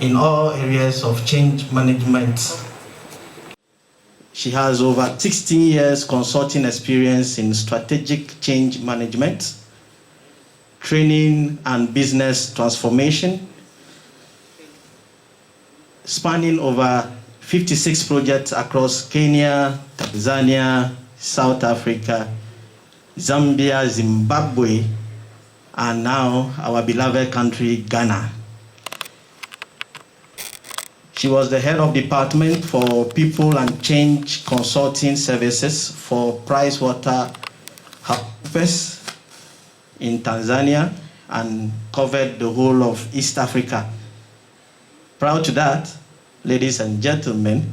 in all areas of change management. She has over 16 years consulting experience in strategic change management, training and business transformation, spanning over 56 projects across Kenya, Tanzania, South Africa, Zambia, Zimbabwe, and now our beloved country, Ghana. She was the head of department for People and Change Consulting Services for PricewaterhouseCoopers in Tanzania and covered the whole of East Africa. Prior to that, ladies and gentlemen,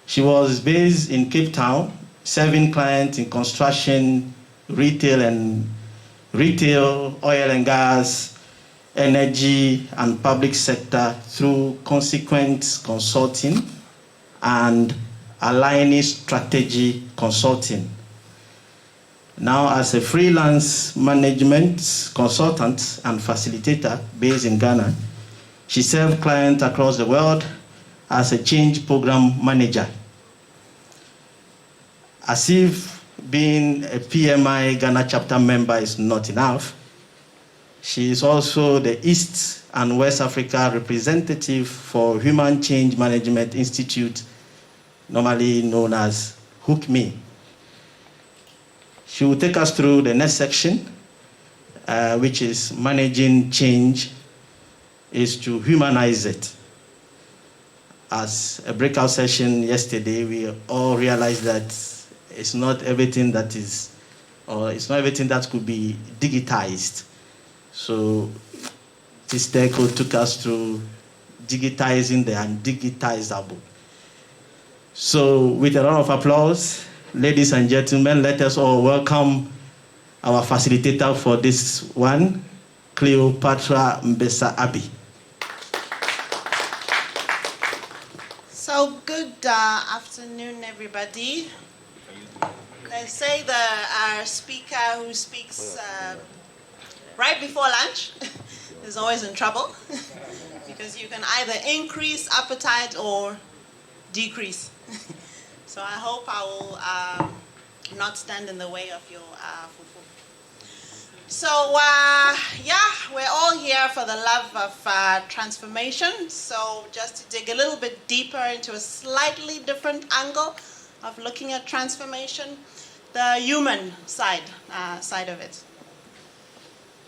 she was based in Cape Town, serving clients in construction, retail, oil and gas, energy, and public sector through Consequent Consulting and Aligning Strategy Consulting. Now, as a freelance management consultant and facilitator based in Ghana, she served clients across the world as a change program manager. As if being a PMI Ghana chapter member is not enough, she is also the East and West Africa representative for Human Change Management Institute, normally known as HookMe. She will take us through the next section, which is managing change, is to humanize it. As a breakout session yesterday, we all realized that it's not everything that is, or it's not everything that could be digitized. So this decade took us through digitizing the undigitizable. So with a round of applause, ladies and gentlemen, let us all welcome our facilitator for this one, Cleopatra Mseka-Abbey. So good afternoon, everybody. They say the speaker who speaks right before lunch is always in trouble because you can either increase appetite or decrease. So I hope I will not stand in the way of your fufu. So yeah, we're all here for the love of transformation. So just to dig a little bit deeper into a slightly different angle of looking at transformation, the human side of it.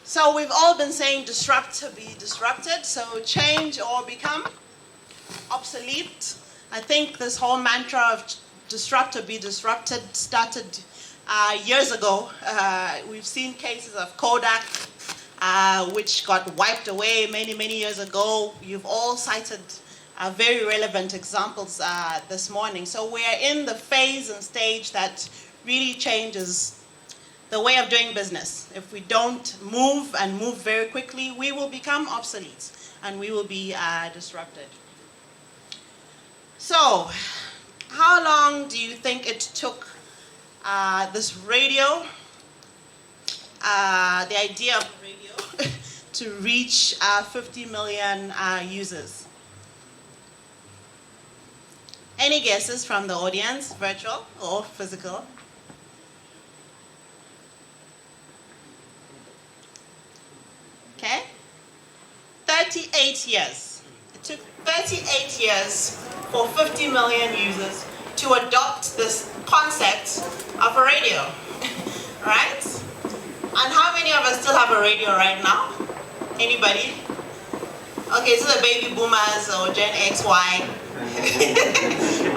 So we've all been saying disrupt to be disrupted, so change or become obsolete. I think this whole mantra of disrupt or be disrupted started years ago. We've seen cases of Kodak, which got wiped away many, many years ago. You've all cited very relevant examples this morning. So we're in the phase and stage that really changes the way of doing business. If we don't move and move very quickly, we will become obsolete and we will be disrupted. So, how long do you think it took this radio, the idea of radio, to reach 50 million users? Any guesses from the audience, virtual or physical? Okay, 38 years. It took 38 years for 50 million users to adopt this concept of a radio, right? And how many of us still have a radio right now? Anybody? Okay, so the baby boomers or Gen X, Y.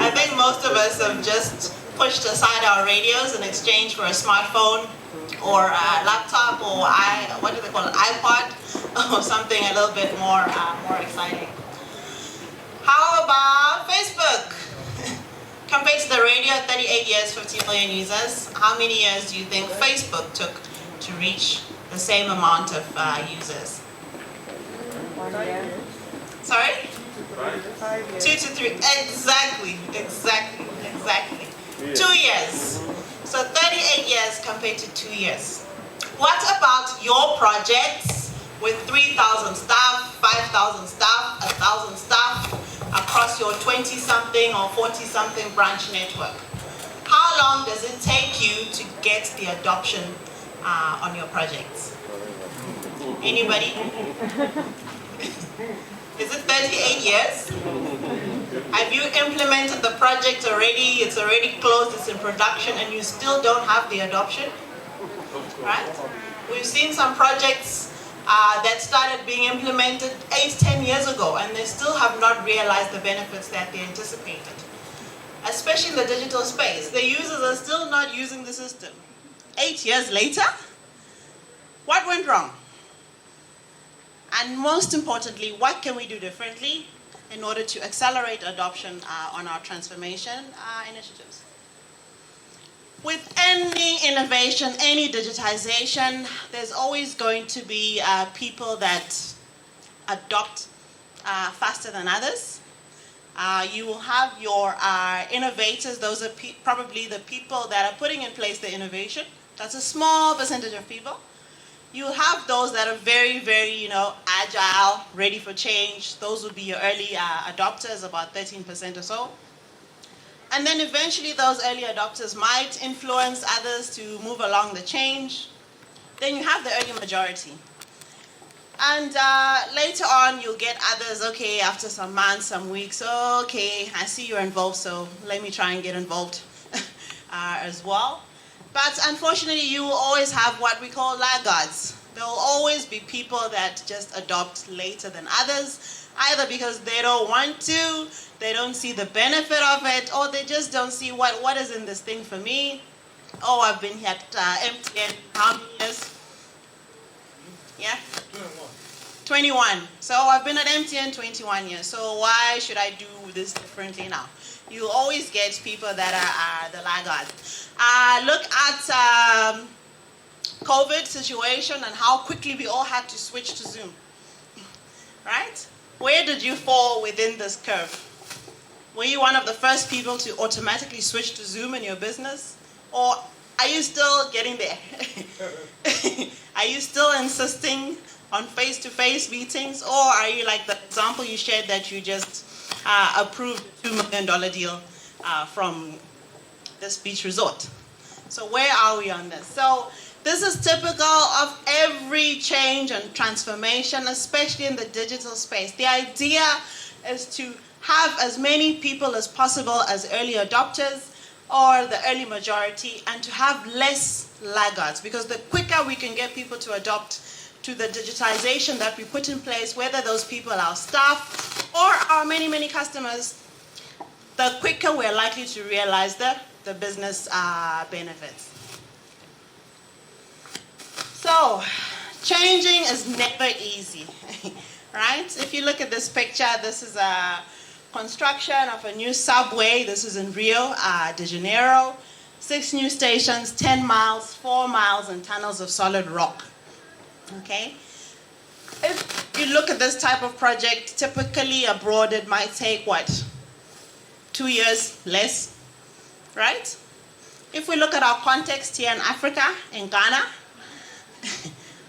I think most of us have just pushed aside our radios in exchange for a smartphone or a laptop or what do they call it, iPod, or something a little bit more exciting. How about Facebook? Compared to the radio, 38 years, 50 million users, how many years do you think Facebook took to reach the same amount of users? 1 year. Sorry? 5 years. 2 to 3, exactly. 2 years. So 38 years compared to 2 years. What about your projects with 3,000 staff, 5,000 staff, 1,000 staff across your 20-something or 40-something branch network. How long does it take you to get the adoption on your projects? Anybody? Is it 38 years? Have you implemented the project already? It's already closed, it's in production, and you still don't have the adoption? Right? We've seen some projects that started being implemented 8-10 years ago, and they still have not realized the benefits that they anticipated. Especially in the digital space, the users are still not using the system. 8 years later, what went wrong? And most importantly, what can we do differently in order to accelerate adoption on our transformation initiatives? With any innovation, any digitization, there's always going to be people that adopt faster than others. You will have your innovators. Those are probably the people that are putting in place the innovation. That's a small percentage of people. You have those that are very, very, agile, ready for change. Those would be your early adopters, about 13% or so. And then eventually those early adopters might influence others to move along the change. Then you have the early majority. And later on, you'll get others, okay, after some months, some weeks, okay, I see you're involved, so let me try and get involved as well. But unfortunately, you will always have what we call laggards. There will always be people that just adopt later than others, either because they don't want to, they don't see the benefit of it, or they just don't see what is in this thing for me. Oh, I've been here at MTN how many years? Yeah? 21. So I've been at MTN 21 years, so why should I do this differently now? You always get people that are the laggards. Look at COVID situation and how quickly we all had to switch to Zoom, right? Where did you fall within this curve? Were you one of the first people to automatically switch to Zoom in your business? Or are you still getting there? Are you still insisting on face-to-face meetings? Or are you like the example you shared that you just approved a $2 million deal from this beach resort? So where are we on this? So this is typical of every change and transformation, especially in the digital space. The idea is to have as many people as possible as early adopters or the early majority, and to have less laggards, because the quicker we can get people to adopt to the digitization that we put in place, whether those people are our staff or our many, many customers, the quicker we're likely to realize the business benefits. So, changing is never easy, right? If you look at this picture, this is a construction of a new subway. This is in Rio de Janeiro. 6 new stations, 10 miles, 4 miles, and tunnels of solid rock. Okay? If you look at this type of project, typically abroad it might take, 2 years, less, right? If we look at our context here in Africa, in Ghana,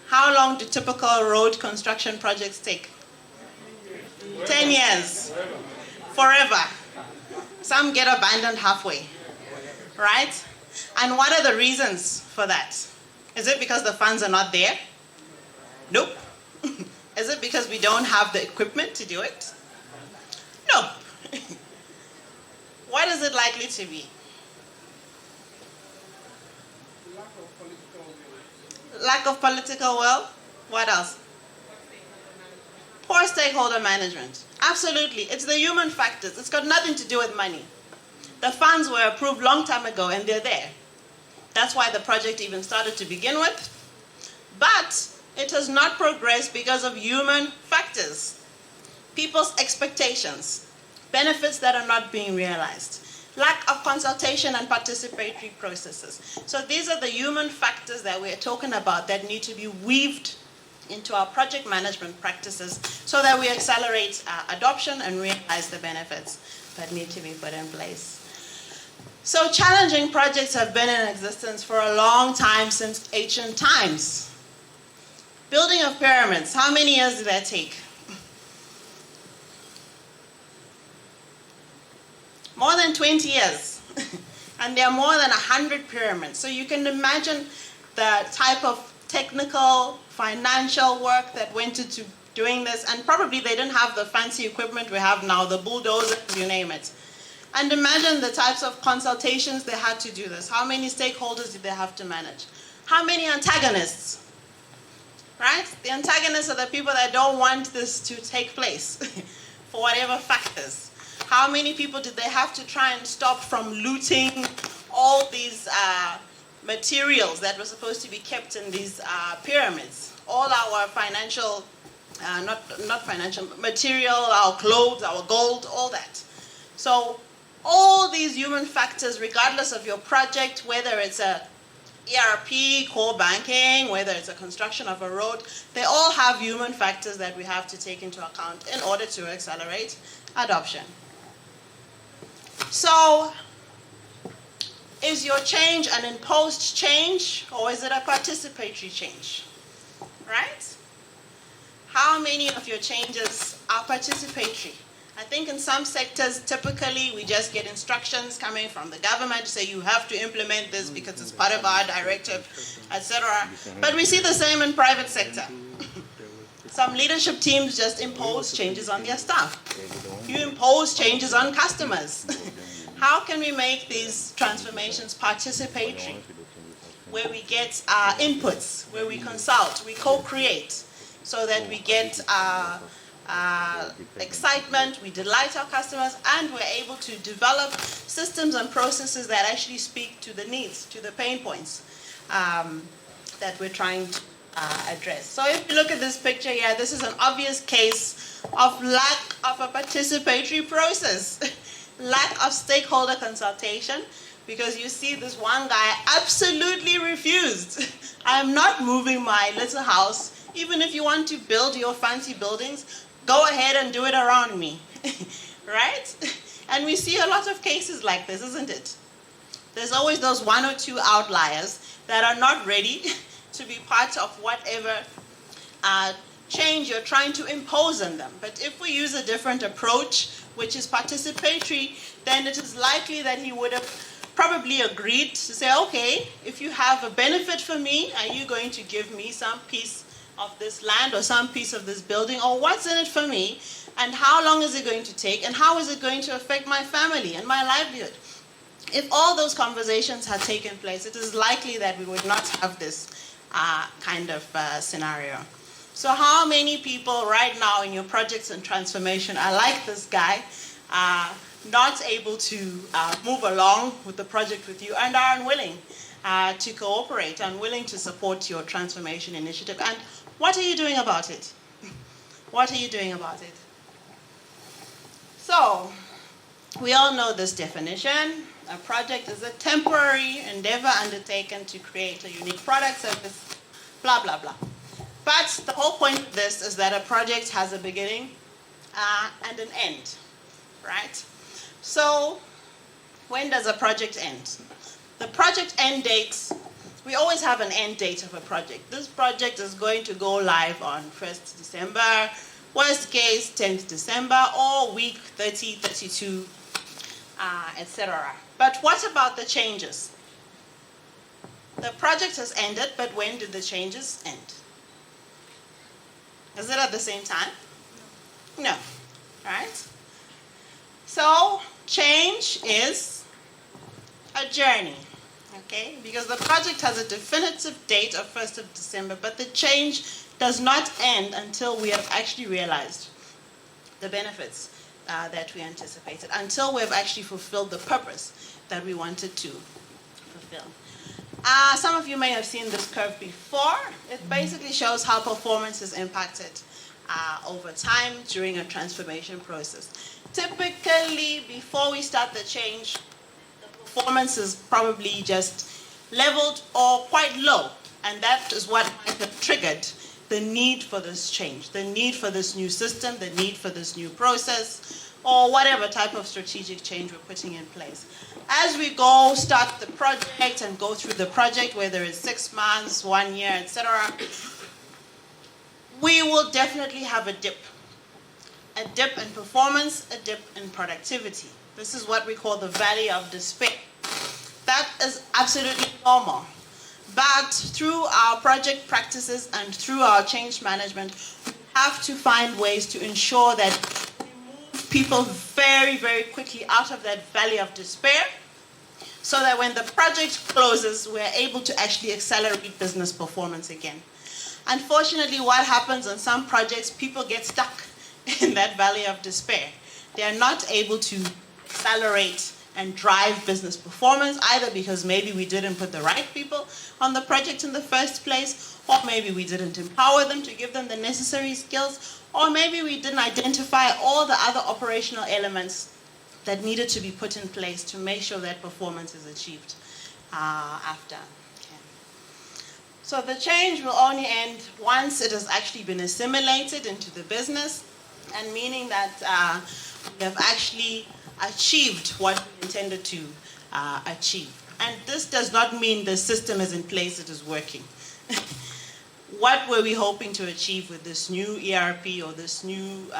how long do typical road construction projects take? 10 years. Forever. Some get abandoned halfway, right? And what are the reasons for that? Is it because the funds are not there? Nope. Is it because we don't have the equipment to do it? No. What is it likely to be? Lack of political will. What else? Poor stakeholder management. Absolutely. It's the human factors. It's got nothing to do with money. The funds were approved long time ago and they're there. That's why the project even started to begin with. But it has not progressed because of human factors. People's expectations. Benefits that are not being realized. Lack of consultation and participatory processes. So these are the human factors that we're talking about that need to be weaved into our project management practices so that we accelerate adoption and realize the benefits that need to be put in place. So challenging projects have been in existence for a long time, since ancient times. Building of pyramids, how many years did that take? more than 20 years. And there are more than 100 pyramids. So you can imagine the type of technical, financial work that went into doing this. And probably they didn't have the fancy equipment we have now, the bulldozers, you name it. And imagine the types of consultations they had to do this. How many stakeholders did they have to manage? How many antagonists? Right? The antagonists are the people that don't want this to take place for whatever factors. How many people did they have to try and stop from looting all these materials that were supposed to be kept in these pyramids? All our financial, not financial, material, our clothes, our gold, all that. So all these human factors, regardless of your project, whether it's a ERP, core banking, whether it's a construction of a road, they all have human factors that we have to take into account in order to accelerate adoption. So, is your change an imposed change or is it a participatory change? Right? How many of your changes are participatory? I think in some sectors, typically, we just get instructions coming from the government to say you have to implement this because it's part of our directive, etc. But we see the same in private sector. Some leadership teams just impose changes on their staff. You impose changes on customers. How can we make these transformations participatory? Where we get inputs, where we consult, we co-create, so that we get excitement, we delight our customers, and we're able to develop systems and processes that actually speak to the needs, to the pain points that we're trying to address. So if you look at this picture here, this is an obvious case of lack of a participatory process, lack of stakeholder consultation, because you see this one guy absolutely refused. I am not moving my little house. Even if you want to build your fancy buildings, go ahead and do it around me, right? And we see a lot of cases like this, isn't it? There's always those one or two outliers that are not ready to be part of whatever change you're trying to impose on them. But if we use a different approach, which is participatory, then it is likely that he would have probably agreed to say, okay, if you have a benefit for me, are you going to give me some piece of this land or some piece of this building, or what's in it for me, and how long is it going to take, and how is it going to affect my family and my livelihood? If all those conversations had taken place, it is likely that we would not have this kind of scenario. So how many people right now in your projects and transformation are like this guy, not able to move along with the project with you and are unwilling to cooperate, unwilling to support your transformation initiative? And what are you doing about it? What are you doing about it? So, we all know this definition. A project is a temporary endeavor undertaken to create a unique product, service, blah, blah, blah. But the whole point of this is that a project has a beginning and an end, right? So, when does a project end? The project end dates, we always have an end date of a project. This project is going to go live on 1st December, worst case 10th December, or week 30, 32, etc. But what about the changes? The project has ended, but when did the changes end? Is it at the same time? No, right? So, change is a journey, okay? Because the project has a definitive date of 1st of December, but the change does not end until we have actually realized the benefits that we anticipated, until we have actually fulfilled the purpose that we wanted to fulfill. Some of you may have seen this curve before. It basically shows how performance is impacted over time during a transformation process. Typically, before we start the change, the performance is probably just leveled or quite low. And that is what might have triggered the need for this change, the need for this new system, the need for this new process, or whatever type of strategic change we're putting in place. As we go, start the project and go through the project, whether it's 6 months, 1 year, etc., we will definitely have a dip in performance, a dip in productivity. This is what we call the valley of despair. That is absolutely normal. But through our project practices and through our change management, we have to find ways to ensure that we move people very, very quickly out of that valley of despair, so that when the project closes, we're able to actually accelerate business performance again. Unfortunately, what happens on some projects, people get stuck in that valley of despair. They are not able to accelerate and drive business performance, either because maybe we didn't put the right people on the project in the first place, or maybe we didn't empower them to give them the necessary skills, or maybe we didn't identify all the other operational elements that needed to be put in place to make sure that performance is achieved after. Okay. So the change will only end once it has actually been assimilated into the business, and meaning that we have actually achieved what we intended to achieve. And this does not mean the system is in place, it is working. What were we hoping to achieve with this new ERP or this new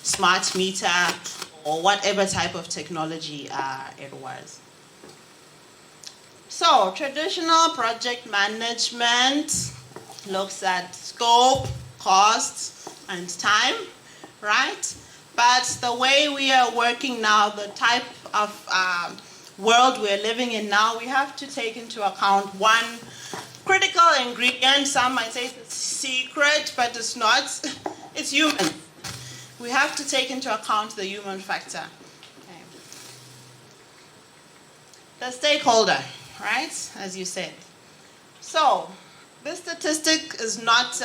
smart meter or whatever type of technology it was? So, traditional project management looks at scope, costs, and time, right? But the way we are working now, the type of world we're living in now, we have to take into account one critical ingredient. Some might say it's a secret, but it's not. It's human. We have to take into account the human factor. Okay. The stakeholder, right, as you said. So this statistic is not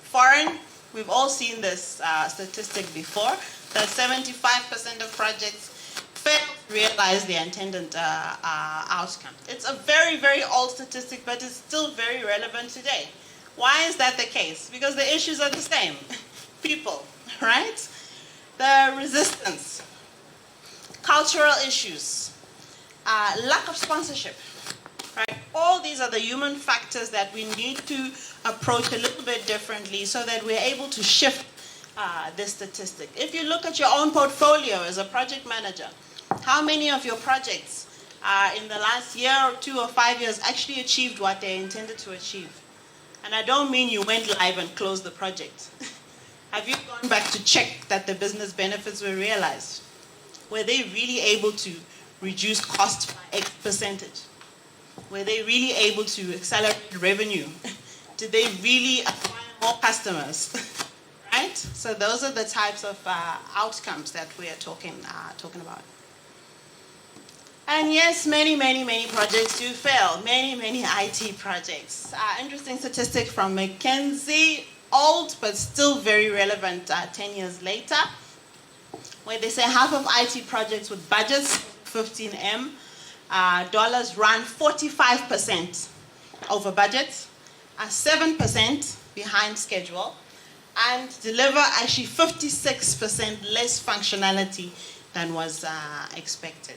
foreign. We've all seen this statistic before, that 75% of projects fail to realize the intended outcome. It's a very, very old statistic, but it's still very relevant today. Why is that the case? Because the issues are the same. People, right? The resistance, cultural issues, lack of sponsorship, right? All these are the human factors that we need to approach a little bit differently so that we're able to shift this statistic. If you look at your own portfolio as a project manager, how many of your projects in the last year or 2 or 5 years actually achieved what they intended to achieve? And I don't mean you went live and closed the project. Have you gone back to check that the business benefits were realized? Were they really able to reduce cost by X percentage? Were they really able to accelerate revenue? Did they really acquire more customers? Right? So those are the types of outcomes that we are talking about. And yes, many projects do fail. Many IT projects. Interesting statistic from McKinsey, old but still very relevant 10 years later, where they say half of IT projects with budgets, 15M, dollars run 45% over budget, 7% behind schedule, and deliver actually 56% less functionality than was expected.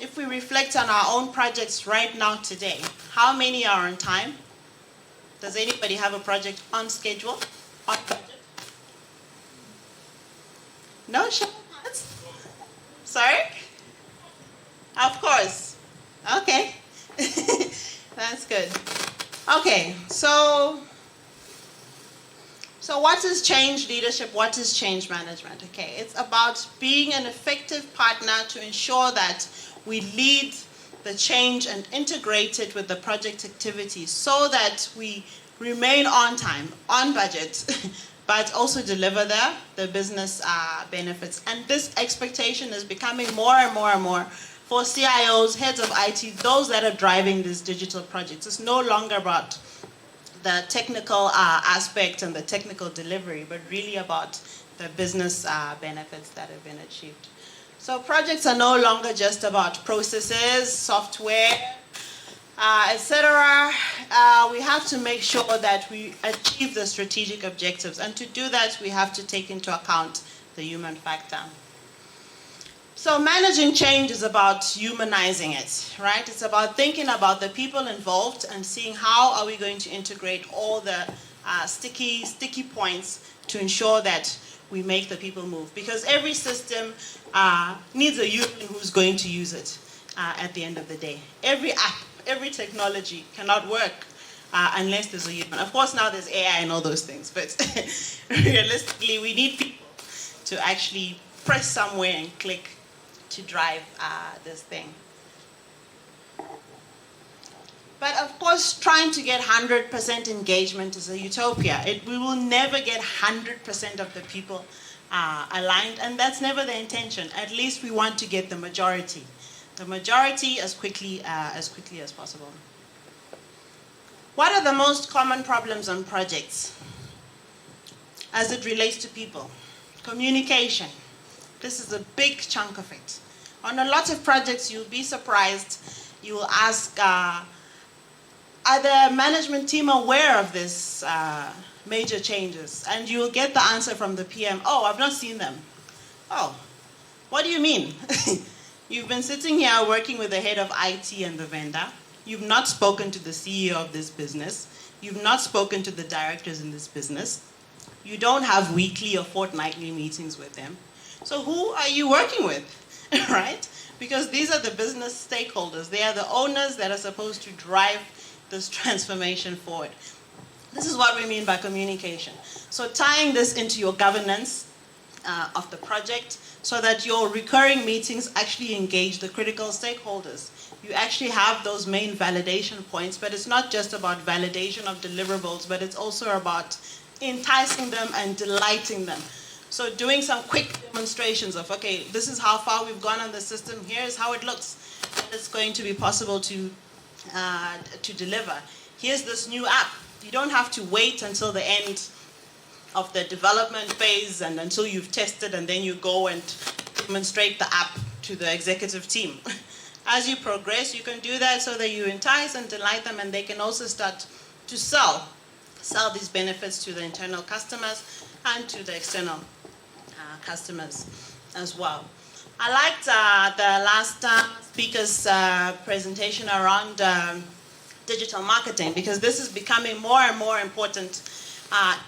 If we reflect on our own projects right now today, how many are on time? Does anybody have a project on schedule, on budget? No show of hands? Sorry? Of course. Okay. That's good. Okay, so what is change leadership? What is change management? Okay, it's about being an effective partner to ensure that we lead the change and integrate it with the project activities so that we remain on time, on budget, but also deliver the business benefits. And this expectation is becoming more and more for CIOs, heads of IT, those that are driving these digital projects. It's no longer about the technical aspect and the technical delivery, but really about the business benefits that have been achieved. So projects are no longer just about processes, software, etc. We have to make sure that we achieve the strategic objectives. And to do that, we have to take into account the human factor. So managing change is about humanizing it, right? It's about thinking about the people involved and seeing how are we going to integrate all the sticky points to ensure that we make the people move. Because every system needs a human who's going to use it at the end of the day. Every app, every technology cannot work unless there's a human. Of course, now there's AI and all those things, but realistically, we need people to actually press somewhere and click to drive this thing. But of course, trying to get 100% engagement is a utopia. We will never get 100% of the people aligned, and that's never the intention. At least we want to get the majority. The majority as quickly as possible. What are the most common problems on projects as it relates to people? Communication. This is a big chunk of it. On a lot of projects, you'll be surprised. You will ask, are the management team aware of this major changes? And you will get the answer from the PM, oh, I've not seen them. Oh, what do you mean? You've been sitting here working with the head of IT and the vendor. You've not spoken to the CEO of this business. You've not spoken to the directors in this business. You don't have weekly or fortnightly meetings with them. So who are you working with, right? Because these are the business stakeholders. They are the owners that are supposed to drive this transformation forward. This is what we mean by communication. So tying this into your governance of the project so that your recurring meetings actually engage the critical stakeholders. You actually have those main validation points, but it's not just about validation of deliverables, but it's also about enticing them and delighting them. So doing some quick demonstrations of, okay, this is how far we've gone on the system, here's how it looks. It's going to be possible to deliver. Here's this new app. You don't have to wait until the end of the development phase and until you've tested and then you go and demonstrate the app to the executive team. As you progress, you can do that so that you entice and delight them, and they can also start to sell these benefits to the internal customers and to the external customers as well. I liked the last speaker's presentation around digital marketing, because this is becoming more and more important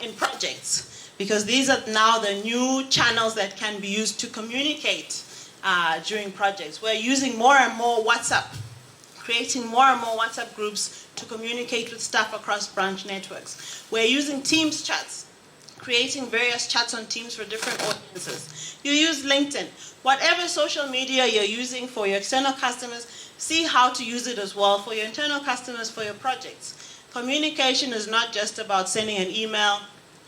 in projects, because these are now the new channels that can be used to communicate during projects. We're using more and more WhatsApp, creating more and more WhatsApp groups to communicate with staff across branch networks. We're using Teams chats, creating various chats on Teams for different audiences. You use LinkedIn. Whatever social media you're using for your external customers, see how to use it as well for your internal customers, for your projects. Communication is not just about sending an email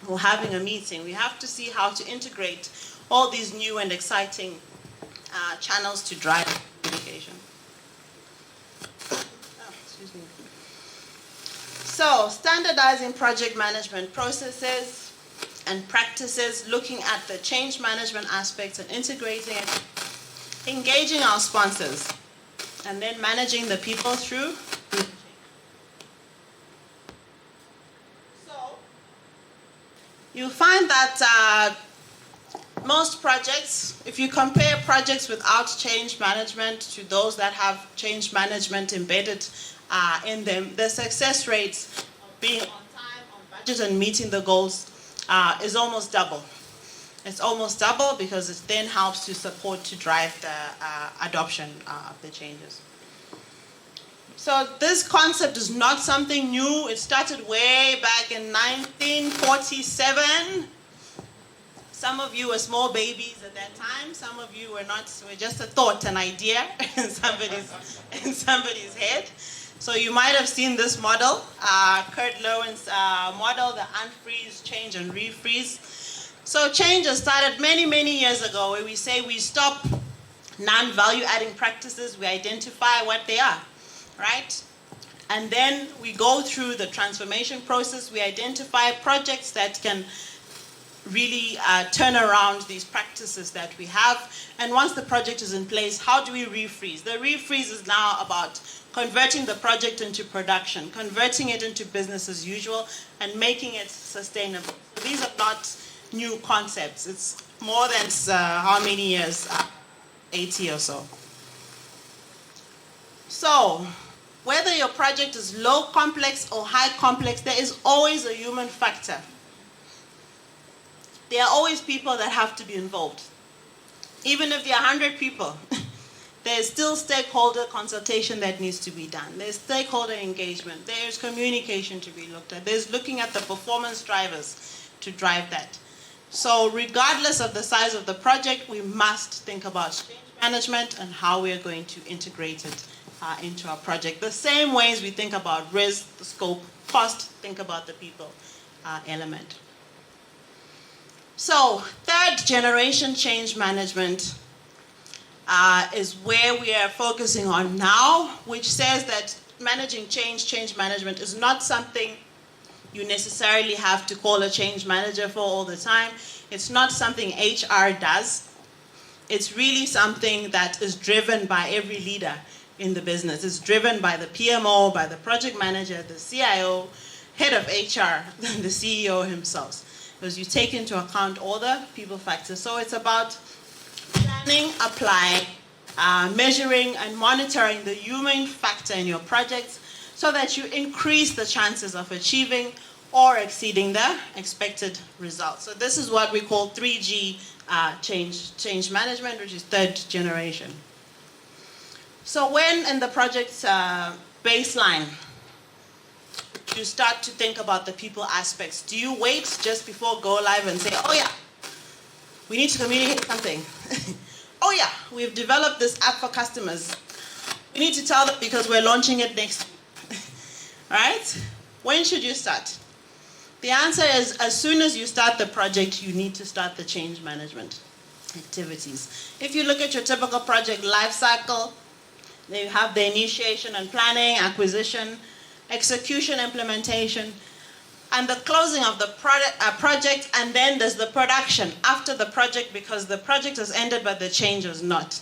or having a meeting. We have to see how to integrate all these new and exciting channels to drive communication. Excuse me. So, standardizing project management processes and practices, looking at the change management aspects and integrating it, engaging our sponsors, and then managing the people through. So, you'll find that most projects, if you compare projects without change management to those that have change management embedded in them, the success rates of being on time, on budget, and meeting the goals is almost double. It's almost double because it then helps to support to drive the adoption of the changes. So this concept is not something new. It started way back in 1947. Some of you were small babies at that time. Some of you were not. Were just a thought, an idea in somebody's head. So you might have seen this model, Kurt Lowen's model, the unfreeze, change, and refreeze. So change has started many, many years ago, where we say we stop non-value adding practices, we identify what they are, right? And then we go through the transformation process, we identify projects that can really turn around these practices that we have. And once the project is in place, how do we refreeze? The refreeze is now about converting the project into production, converting it into business as usual, and making it sustainable. So these are not new concepts. It's more than how many years? 80 or so. So, whether your project is low complex or high complex, there is always a human factor. there are always people that have to be involved. Even if there are 100 people, there's still stakeholder consultation that needs to be done. There's stakeholder engagement. There's communication to be looked at. There's looking at the performance drivers to drive that. So regardless of the size of the project, we must think about change management and how we are going to integrate it into our project. The same ways we think about risk, the scope, cost, think about the people element. So third generation change management is where we are focusing on now, which says that managing change management is not something you necessarily have to call a change manager for all the time. It's not something HR does. It's really something that is driven by every leader in the business. It's driven by the PMO, by the project manager, the CIO, head of HR, the CEO himself. Because you take into account all the people factors. So it's about planning, applying, measuring, and monitoring the human factor in your projects so that you increase the chances of achieving or exceeding the expected results. So this is what we call 3G change management, which is third generation. So when in the project's baseline, you start to think about the people aspects, do you wait just before go live and say, oh yeah, we need to communicate something. Oh yeah, we've developed this app for customers. We need to tell them because we're launching it next week. Right? When should you start? The answer is as soon as you start the project, you need to start the change management activities. If you look at your typical project life cycle, they have the initiation and planning, acquisition, execution, implementation, and the closing of the project, and then there's the production after the project because the project has ended but the change has not.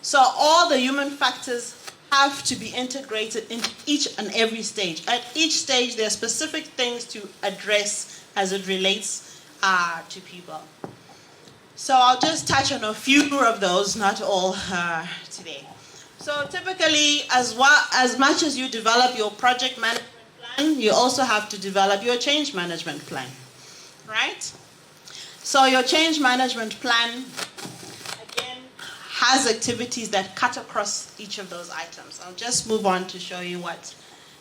So all the human factors have to be integrated in each and every stage. At each stage, there are specific things to address as it relates to people. So I'll just touch on a few of those, not all today. So typically, as much as you develop your project management plan, you also have to develop your change management plan, right? So your change management plan, again, has activities that cut across each of those items. I'll just move on to show you what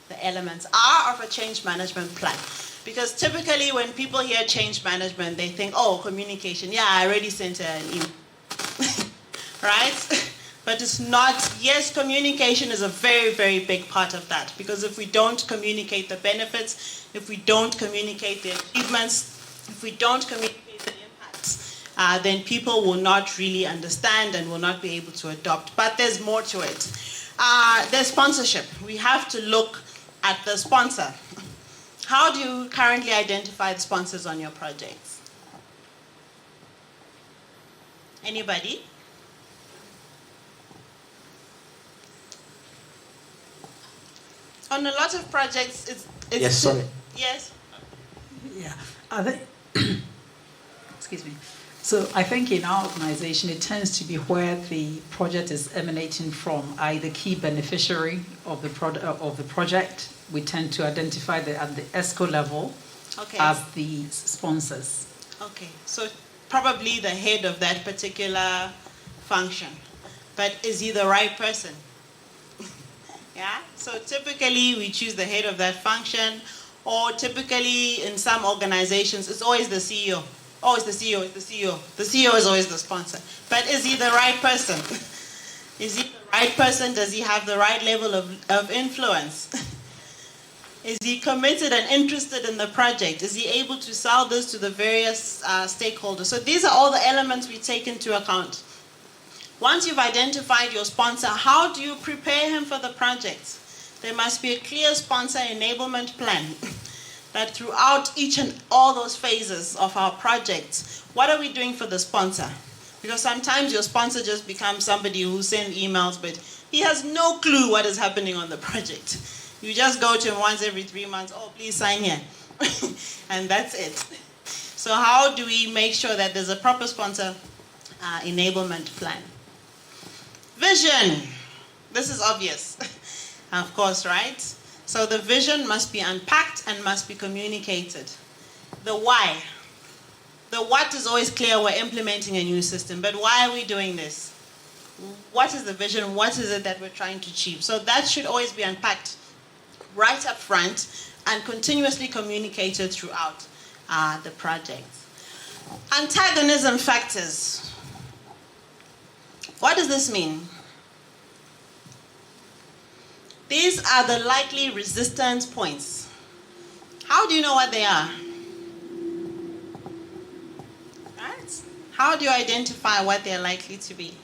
the elements are of a change management plan. Because typically when people hear change management, they think, oh, communication. Yeah, I already sent an email, right? But it's not. Yes, communication is a very, very big part of that. Because if we don't communicate the benefits, if we don't communicate the achievements, if we don't communicate the impacts, then people will not really understand and will not be able to adopt. But there's more to it. There's sponsorship. We have to look at the sponsor. How do you currently identify the sponsors on your projects? Anybody? On a lot of projects, it's yes, sorry. Yes. Yeah, I think. Excuse me. So I think in our organization, it tends to be where the project is emanating from, either key beneficiary of the project. We tend to identify at the ESCO level as the sponsors. Okay, so probably the head of that particular function, but is he the right person? Yeah, so typically we choose the head of that function, or typically in some organizations, it's always the CEO. Oh, it's the CEO, it's the CEO. The CEO is always the sponsor. But is he the right person? Is he the right person? Does he have the right level of influence? Is he committed and interested in the project? Is he able to sell this to the various stakeholders? So these are all the elements we take into account. Once you've identified your sponsor, how do you prepare him for the project? There must be a clear sponsor enablement plan that throughout each and all those phases of our projects, what are we doing for the sponsor? Because sometimes your sponsor just becomes somebody who sends emails, but he has no clue what is happening on the project. You just go to him once every 3 months, oh, please sign here. And that's it. So how do we make sure that there's a proper sponsor enablement plan? Vision. This is obvious, of course, right? So the vision must be unpacked and must be communicated. The why. The what is always clear, we're implementing a new system, but why are we doing this? What is the vision? What is it that we're trying to achieve? So that should always be unpacked right up front and continuously communicated throughout the project. Antagonism factors. What does this mean? These are the likely resistance points. How do you know what they are? Right? How do you identify what they're likely to be?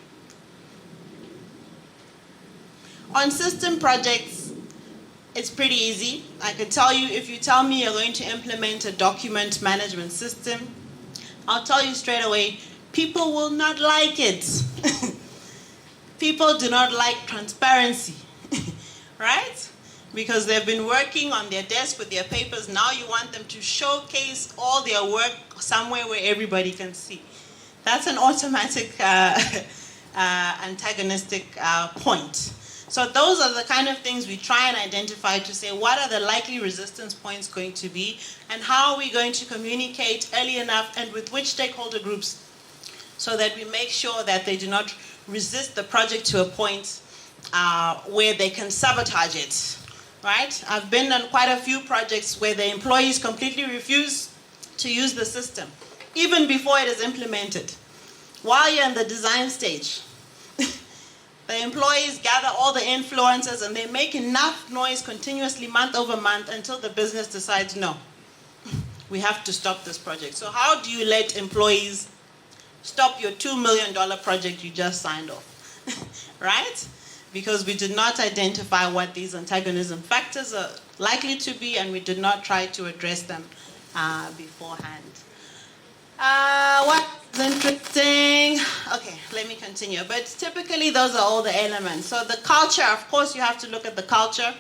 On system projects, it's pretty easy. I could tell you, if you tell me you're going to implement a document management system, I'll tell you straight away, people will not like it. People do not like transparency, right? Because they've been working on their desk with their papers. Now you want them to showcase all their work somewhere where everybody can see. That's an automatic antagonistic point. So those are the kind of things we try and identify to say, what are the likely resistance points going to be, and how are we going to communicate early enough and with which stakeholder groups so that we make sure that they do not resist the project to a point where they can sabotage it, right? I've been on quite a few projects where the employees completely refuse to use the system, even before it is implemented. While you're in the design stage, the employees gather all the influencers and they make enough noise continuously month over month until the business decides, no, we have to stop this project. So how do you let employees stop your $2 million project you just signed off, right? Because we did not identify what these antagonism factors are likely to be, and we did not try to address them beforehand. What's interesting? Okay, let me continue. But typically, those are all the elements. So the culture, of course, you have to look at the culture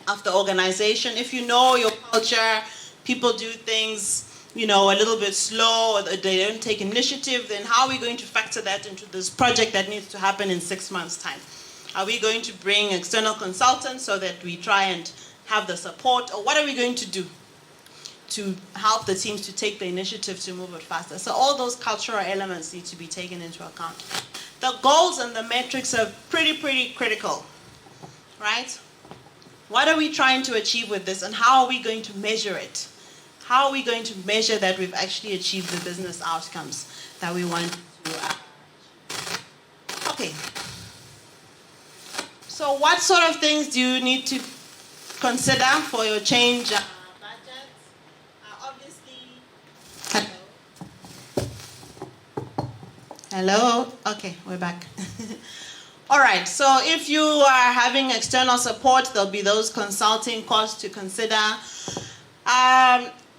of the organization. If you know your culture, people do things, you know, a little bit slow, or they don't take initiative, then how are we going to factor that into this project that needs to happen in 6 months' time? Are we going to bring external consultants so that we try and have the support, or what are we going to do to help the teams to take the initiative to move it faster? So all those cultural elements need to be taken into account. The goals and the metrics are pretty critical, right? What are we trying to achieve with this, and how are we going to measure it? How are we going to measure that we've actually achieved the business outcomes that we want to? Okay. So what sort of things do you need to consider for your change budget? Obviously, hello? Okay, we're back. All right, so if you are having external support, there'll be those consulting costs to consider.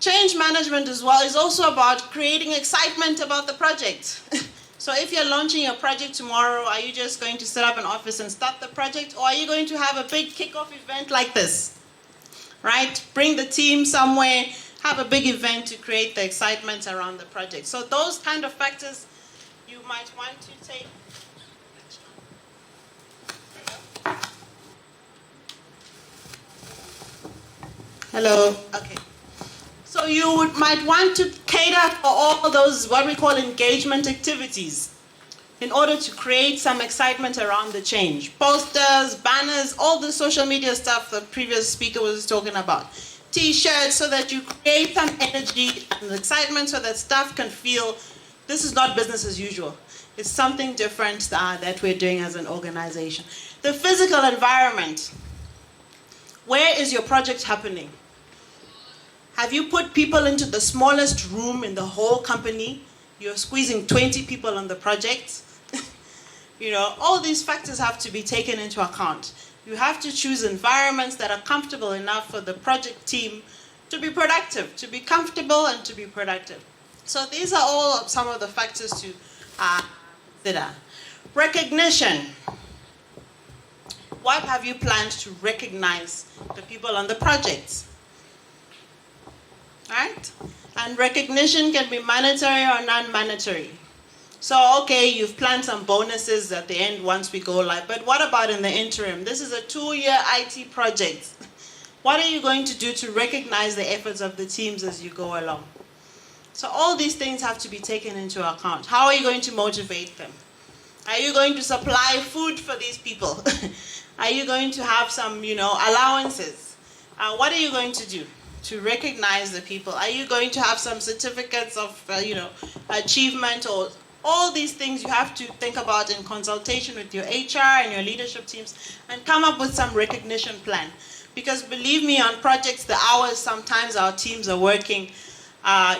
Change management as well is also about creating excitement about the project. So if you're launching your project tomorrow, are you just going to set up an office and start the project, or are you going to have a big kickoff event like this, right? Bring the team somewhere, have a big event to create the excitement around the project. So those kind of factors you might want to take. Hello, okay. So you might want to cater for all those, what we call engagement activities, in order to create some excitement around the change. Posters, banners, all the social media stuff the previous speaker was talking about. T-shirts, so that you create some energy and excitement so that staff can feel this is not business as usual. It's something different that we're doing as an organization. The physical environment. Where is your project happening? Have you put people into the smallest room in the whole company? You're squeezing 20 people on the project. You know, all these factors have to be taken into account. You have to choose environments that are comfortable enough for the project team to be productive, to be comfortable and to be productive. So these are all some of the factors to consider. Recognition. What have you planned to recognize the people on the project? Right? And recognition can be monetary or non-monetary. So, okay, you've planned some bonuses at the end once we go live, but what about in the interim? This is a 2-year IT project. What are you going to do to recognize the efforts of the teams as you go along? So all these things have to be taken into account. How are you going to motivate them? Are you going to supply food for these people? Are you going to have some, allowances? What are you going to do to recognize the people? Are you going to have some certificates of, achievement, or all these things you have to think about in consultation with your HR and your leadership teams and come up with some recognition plan. Because believe me, on projects, the hours sometimes our teams are working,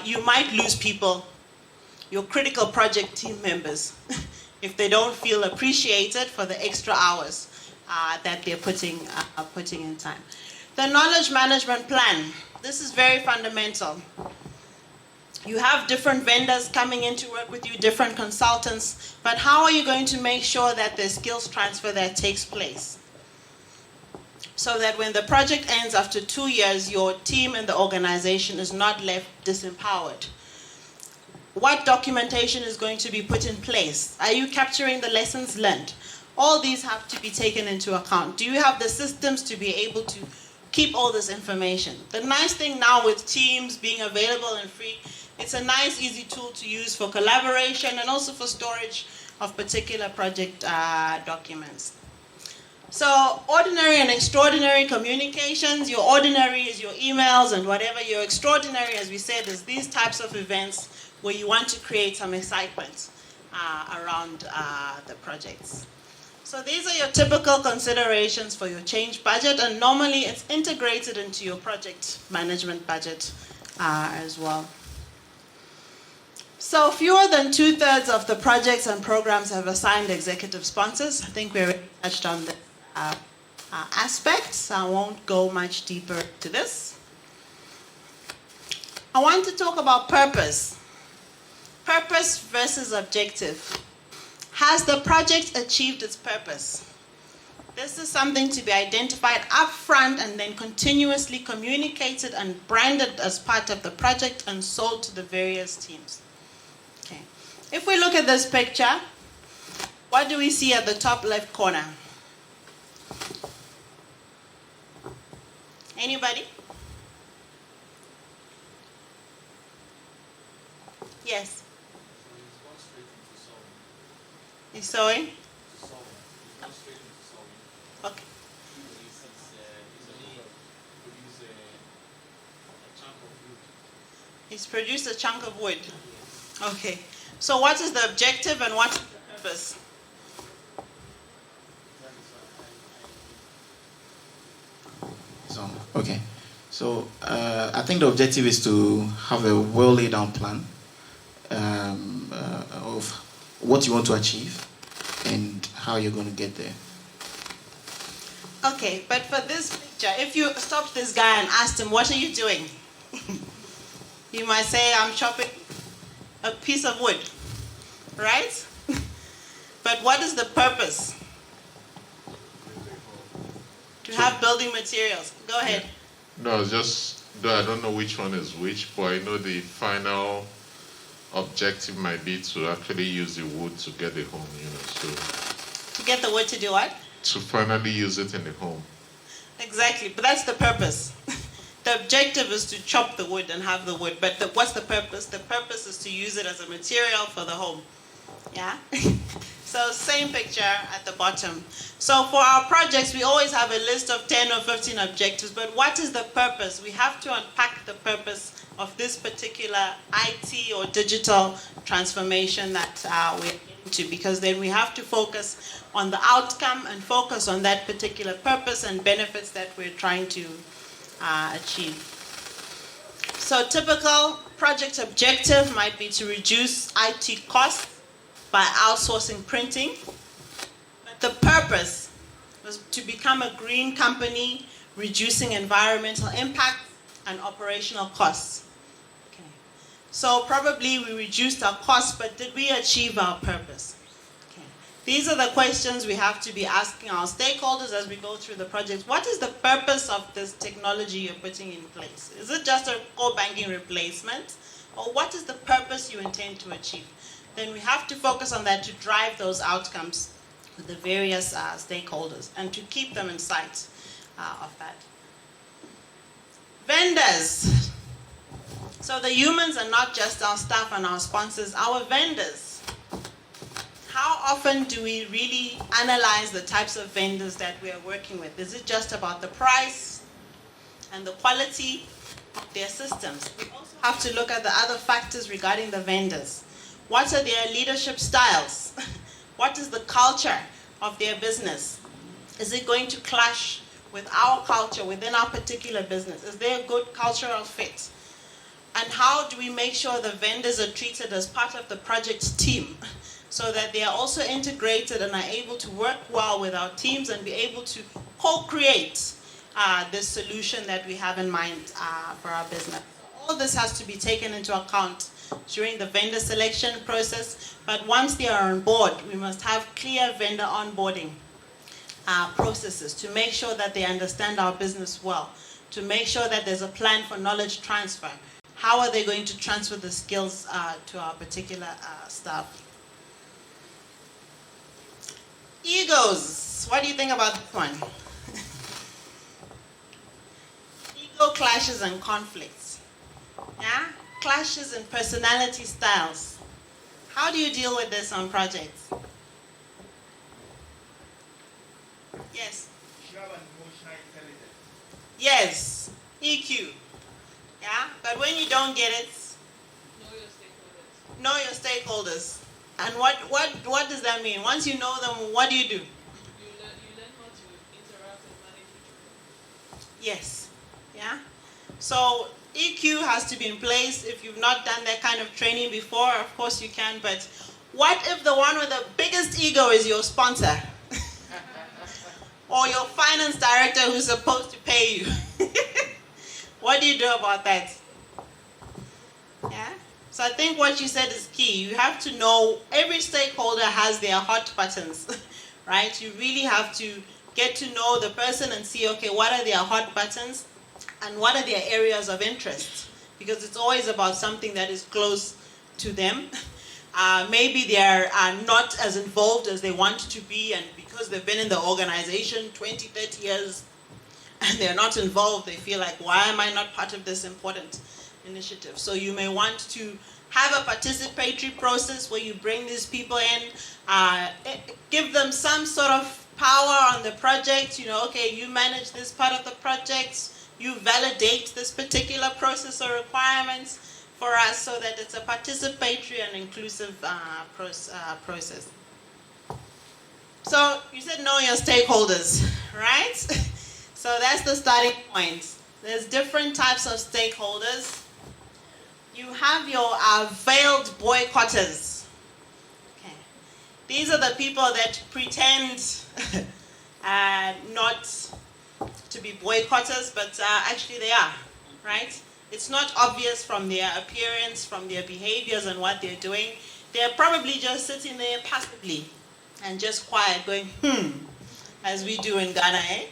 you might lose people, your critical project team members, if they don't feel appreciated for the extra hours that they're putting in time. The knowledge management plan. This is very fundamental. You have different vendors coming in to work with you, different consultants, but how are you going to make sure that there's skills transfer that takes place? So that when the project ends after 2 years, your team and the organization is not left disempowered. What documentation is going to be put in place? Are you capturing the lessons learned? All these have to be taken into account. Do you have the systems to be able to keep all this information? The nice thing now with Teams being available and free, it's a nice, easy tool to use for collaboration and also for storage of particular project documents. So ordinary and extraordinary communications. Your ordinary is your emails and whatever. Your extraordinary, as we said, is these types of events where you want to create some excitement around the projects. So these are your typical considerations for your change budget, and normally it's integrated into your project management budget as well. So fewer than 2/3 of the projects and programs have assigned executive sponsors. I think we already touched on the aspects. I won't go much deeper to this. I want to talk about purpose. Purpose versus objective. Has the project achieved its purpose? This is something to be identified upfront and then continuously communicated and branded as part of the project and sold to the various teams. Okay. If we look at this picture, what do we see at the top left corner? Anybody? Yes. He's sewing? Okay. He's produced a chunk of wood. Okay. So what is the objective and what is the purpose? Okay. So I think the objective is to have a well laid down plan of what you want to achieve and how you're going to get there. Okay, but for this picture, if you stopped this guy and asked him, what are you doing? You might say, I'm chopping a piece of wood, right? But what is the purpose? To have building materials. Go ahead. No, just, though I don't know which one is which, but I know the final objective might be to actually use the wood to get the home, so. To get the wood to do what? To finally use it in the home. Exactly, but that's the purpose. The objective is to chop the wood and have the wood, but what's the purpose? The purpose is to use it as a material for the home. Yeah? So same picture at the bottom. So for our projects, we always have a list of 10 or 15 objectives, but what is the purpose? We have to unpack the purpose of this particular IT or digital transformation that we're into, because then we have to focus on the outcome and focus on that particular purpose and benefits that we're trying to achieve. So typical project objective might be to reduce IT costs by outsourcing printing. But the purpose was to become a green company, reducing environmental impact and operational costs. Okay. So probably we reduced our costs, but did we achieve our purpose? Okay. These are the questions we have to be asking our stakeholders as we go through the project. What is the purpose of this technology you're putting in place? Is it just a core banking replacement? Or what is the purpose you intend to achieve? Then we have to focus on that to drive those outcomes with the various stakeholders and to keep them in sight of that. Vendors. So So the humans are not just our staff and our sponsors, our vendors. How often do we really analyze the types of vendors that we are working with? Is it just about the price and the quality of their systems? We also have to look at the other factors regarding the vendors. What are their leadership styles? What is the culture of their business? Is it going to clash with our culture within our particular business? Is there a good cultural fit? And how do we make sure the vendors are treated as part of the project team so that they are also integrated and are able to work well with our teams and be able to co-create this solution that we have in mind for our business? All this has to be taken into account during the vendor selection process, but once they are on board, we must have clear vendor onboarding processes to make sure that they understand our business well, to make sure that there's a plan for knowledge transfer. How are they going to transfer the skills to our particular staff? Egos. What do you think about this one? Ego clashes and conflicts. Yeah? Clashes in personality styles. How do you deal with this on projects? Yes. You have an emotional intelligence. Yes. EQ. Yeah? But when you don't get it, know your stakeholders. And what does that mean? Once you know them, what do? You learn how to interact and manage each other. Yes. Yeah? So EQ has to be in place. If you've not done that kind of training before, of course you can, but what if the one with the biggest ego is your sponsor? Or your finance director who's supposed to pay you? What do you do about that? Yeah? So I think what you said is key. You have to know every stakeholder has their hot buttons, right? You really have to get to know the person and see, okay, what are their hot buttons and what are their areas of interest? Because it's always about something that is close to them. Maybe they're not as involved as they want to be, and because they've been in the organization 20, 30 years, and they're not involved, they feel like, why am I not part of this important initiative? So you may want to have a participatory process where you bring these people in, give them some sort of power on the project. You know, okay, you manage this part of the project, you validate this particular process or requirements for us so that it's a participatory and inclusive process. So you said know your stakeholders, right? So that's the starting point. There's different types of stakeholders. You have your veiled boycotters. Okay. These are the people that pretend not to be boycotters, but actually they are, right? It's not obvious from their appearance, from their behaviors and what they're doing. They're probably just sitting there passively and just quiet, going, as we do in Ghana, eh?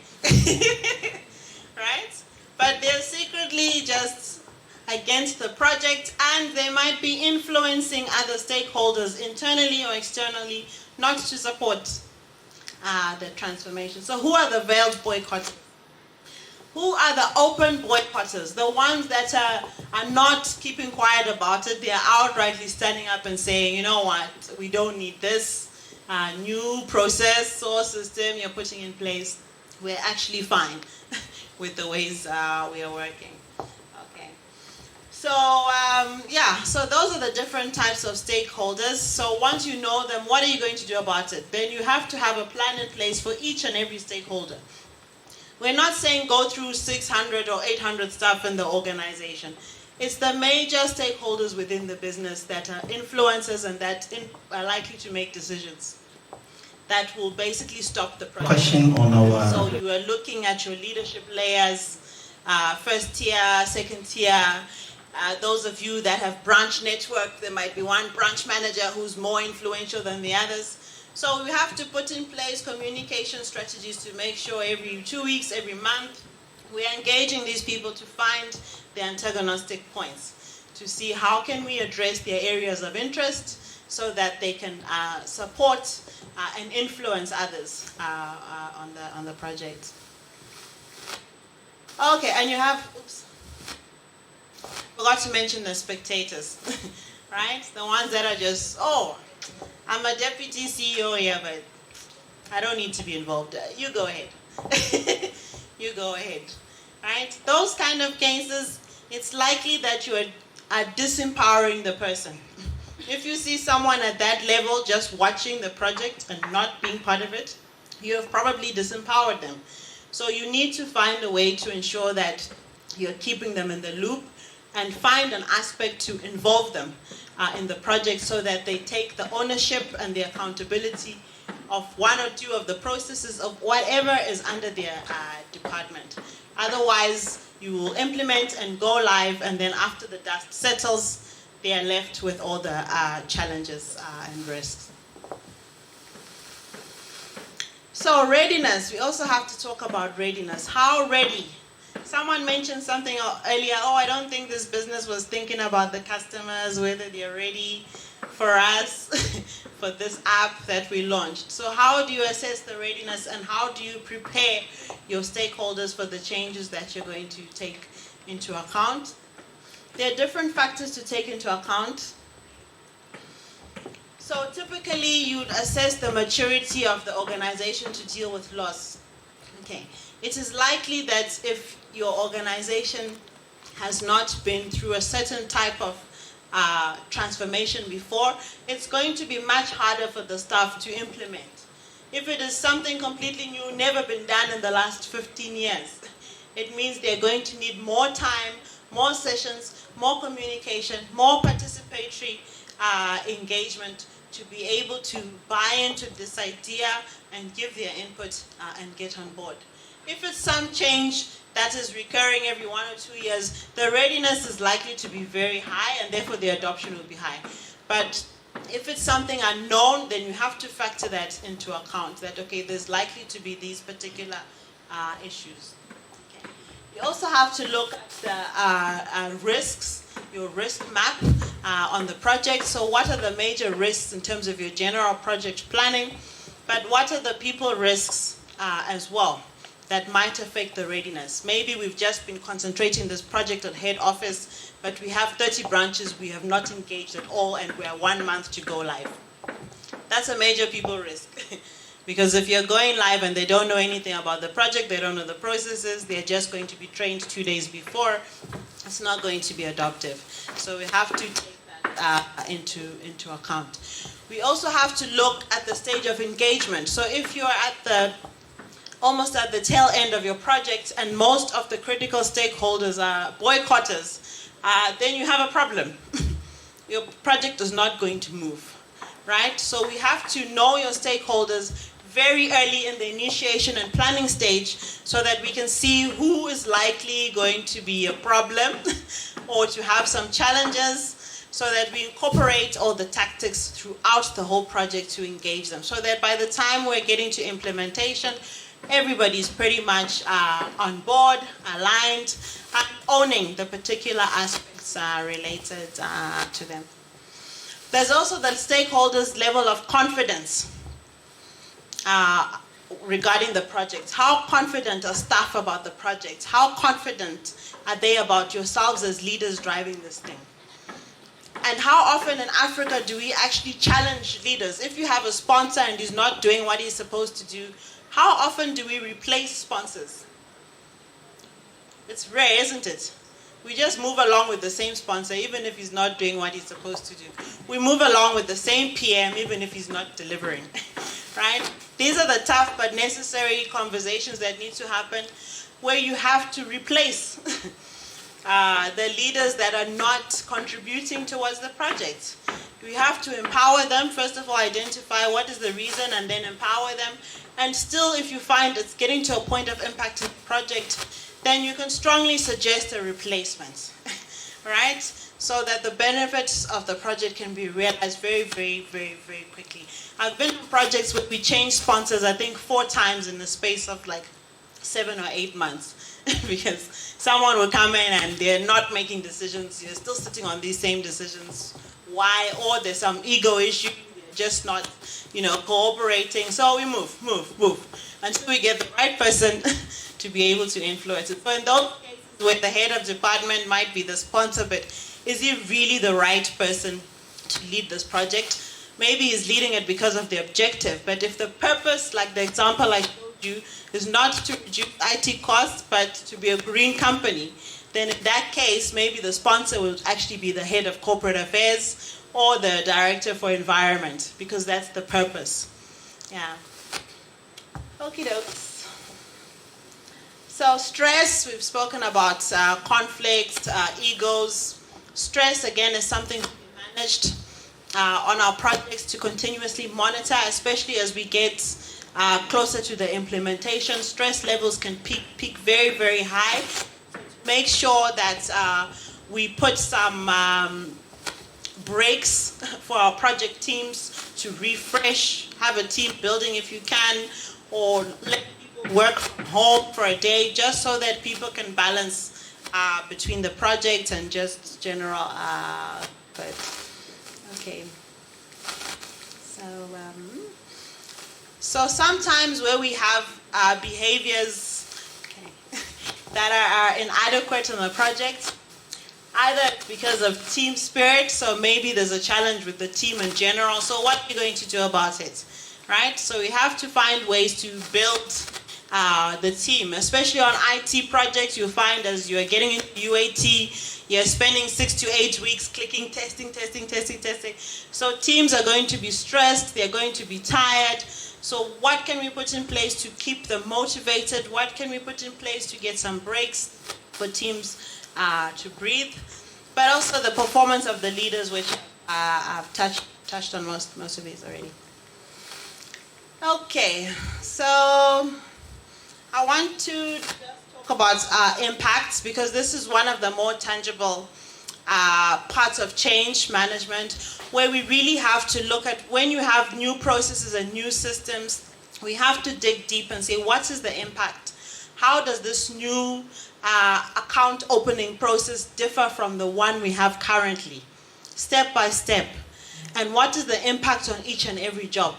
Right? But they're secretly just against the project, and they might be influencing other stakeholders internally or externally not to support the transformation. So who are the veiled boycotters? Who are the open boycotters? The ones that are not keeping quiet about it. They are outrightly standing up and saying, you know what, we don't need this new process or system you're putting in place. We're actually fine with the ways we are working. Okay. So, so those are the different types of stakeholders. So once you know them, what are you going to do about it? Then you have to have a plan in place for each and every stakeholder. We're not saying go through 600 or 800 staff in the organization. It's the major stakeholders within the business that are influencers and that are likely to make decisions that will basically stop the project. Question on our... So you are looking at your leadership layers, first tier, second tier. Those of you that have branch network, there might be one branch manager who's more influential than the others. So we have to put in place communication strategies to make sure every 2 weeks, every month, we're engaging these people to find the antagonistic points, to see how can we address their areas of interest so that they can support and influence others on the project. Okay, and you have, forgot to mention the spectators, right? The ones that are just, oh, I'm a deputy CEO here, but I don't need to be involved. You go ahead. You go ahead, right? Those kind of cases, it's likely that you are disempowering the person. If you see someone at that level just watching the project and not being part of it, you have probably disempowered them. So you need to find a way to ensure that you're keeping them in the loop and find an aspect to involve them in the project so that they take the ownership and the accountability of one or two of the processes of whatever is under their department. Otherwise, you will implement and go live, and then after the dust settles, they are left with all the challenges and risks. So readiness, we also have to talk about readiness. How ready? Someone mentioned something earlier, oh, I don't think this business was thinking about the customers, whether they're ready for us, for this app that we launched. So how do you assess the readiness and how do you prepare your stakeholders for the changes that you're going to take into account? There are different factors to take into account. So typically you'd assess the maturity of the organization to deal with loss. Okay. It is likely that if your organization has not been through a certain type of transformation before, it's going to be much harder for the staff to implement. If it is something completely new, never been done in the last 15 years, it means they're going to need more time, more sessions, more communication, more participatory engagement to be able to buy into this idea and give their input and get on board. If it's some change that is recurring every 1 or 2 years, the readiness is likely to be very high and therefore the adoption will be high. But if it's something unknown, then you have to factor that into account, that okay, there's likely to be these particular issues. Okay. You also have to look at the risks, your risk map on the project. So what are the major risks in terms of your general project planning, but what are the people risks as well that might affect the readiness? Maybe we've just been concentrating this project on head office, but we have 30 branches we have not engaged at all and we are 1 month to go live. That's a major people risk. Because if you're going live and they don't know anything about the project, they don't know the processes, they're just going to be trained 2 days before, it's not going to be adoptive. So we have to take that into account. We also have to look at the stage of engagement. So if you're almost at the tail end of your project and most of the critical stakeholders are boycotters, then you have a problem. Your project is not going to move, right? So we have to know your stakeholders very early in the initiation and planning stage so that we can see who is likely going to be a problem or to have some challenges, so that we incorporate all the tactics throughout the whole project to engage them, so that by the time we're getting to implementation, everybody's pretty much on board, aligned, and owning the particular aspects related to them. There's also the stakeholders' level of confidence regarding the project. How confident are staff about the project? How confident are they about yourselves as leaders driving this thing? And how often in Africa do we actually challenge leaders? If you have a sponsor and he's not doing what he's supposed to do, how often do we replace sponsors? It's rare, isn't it? We just move along with the same sponsor, even if he's not doing what he's supposed to do. We move along with the same PM, even if he's not delivering, right? These are the tough but necessary conversations that need to happen, where you have to replace the leaders that are not contributing towards the project. We have to empower them. First of all, identify what is the reason and then empower them. And still, if you find it's getting to a point of impact in the project, then you can strongly suggest a replacement, right? So that the benefits of the project can be realized very, very, very, very quickly. I've been to projects where we changed sponsors, I think 4 times in the space of like 7 or 8 months. Because someone will come in and they're not making decisions, you're still sitting on these same decisions. Why? Or there's some ego issue, they're just not, cooperating. So we move until we get the right person to be able to influence it. But in those cases, where the head of department might be the sponsor, but is he really the right person to lead this project? Maybe he's leading it because of the objective, but if the purpose, like the example I told you, is not to reduce IT costs, but to be a green company, then in that case, maybe the sponsor will actually be the head of corporate affairs or the director for environment, because that's the purpose. Yeah. Okie dokes. So stress, we've spoken about conflicts, egos. Stress, again, is something to be managed on our projects, to continuously monitor, especially as we get closer to the implementation. Stress levels can peak very, very high. Make sure that we put some breaks for our project teams to refresh, have a team building if you can, or let people work from home for a day, just so that people can balance between the project and just general. But okay. So sometimes where we have behaviors that are inadequate in the project, either because of team spirit, so maybe there's a challenge with the team in general, so what are you going to do about it, right? So we have to find ways to build the team, especially on IT projects. You'll find as you're getting into UAT, you're spending 6 to 8 weeks clicking, testing. So teams are going to be stressed, they're going to be tired. So what can we put in place to keep them motivated? What can we put in place to get some breaks for teams to breathe? But also the performance of the leaders, which I've touched on most of these already. Okay, so I want to just talk about impacts, because this is one of the more tangible parts of change management, where we really have to look at, when you have new processes and new systems, we have to dig deep and say, what is the impact? How does this new account opening process differ from the one we have currently, step by step? And what is the impact on each and every job?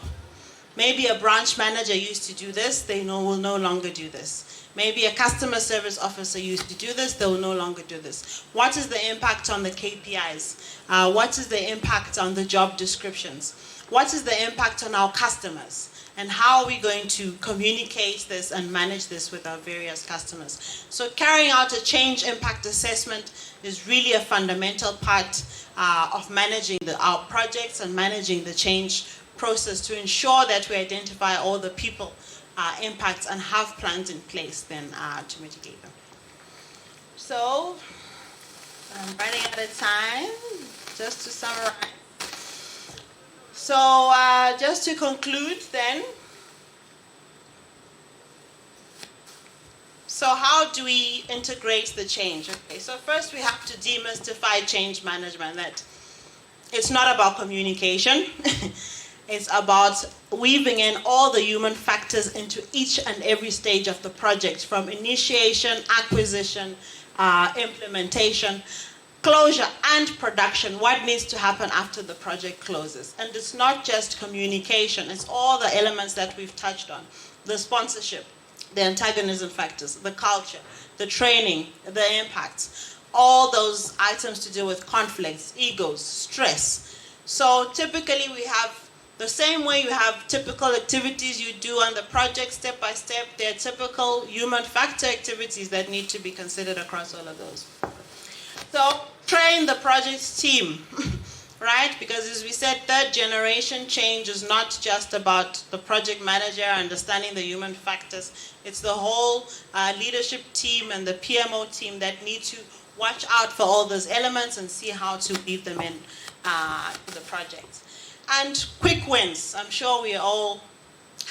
Maybe a branch manager used to do this, they will no longer do this. Maybe a customer service officer used to do this, they will no longer do this. What is the impact on the KPIs? What is the impact on the job descriptions? What is the impact on our customers? And how are we going to communicate this and manage this with our various customers? So carrying out a change impact assessment is really a fundamental part of managing our projects and managing the change process, to ensure that we identify all the people impacts and have plans in place then to mitigate them. So I'm running out of time. Just to summarize. So just to conclude then, so how do we integrate the change? Okay, so first we have to demystify change management, that it's not about communication. It's about weaving in all the human factors into each and every stage of the project, from initiation, acquisition, implementation, closure, and production. What needs to happen after the project closes? And it's not just communication, it's all the elements that we've touched on. The sponsorship, the antagonism factors, the culture, the training, the impacts, all those items to do with conflicts, egos, stress. So typically we have the same way you have typical activities you do on the project step by step, there are typical human factor activities that need to be considered across all of those. So train the project team, right? Because as we said, third generation change is not just about the project manager understanding the human factors. It's the whole leadership team and the PMO team that need to watch out for all those elements and see how to weave them in to the project. And quick wins. I'm sure we all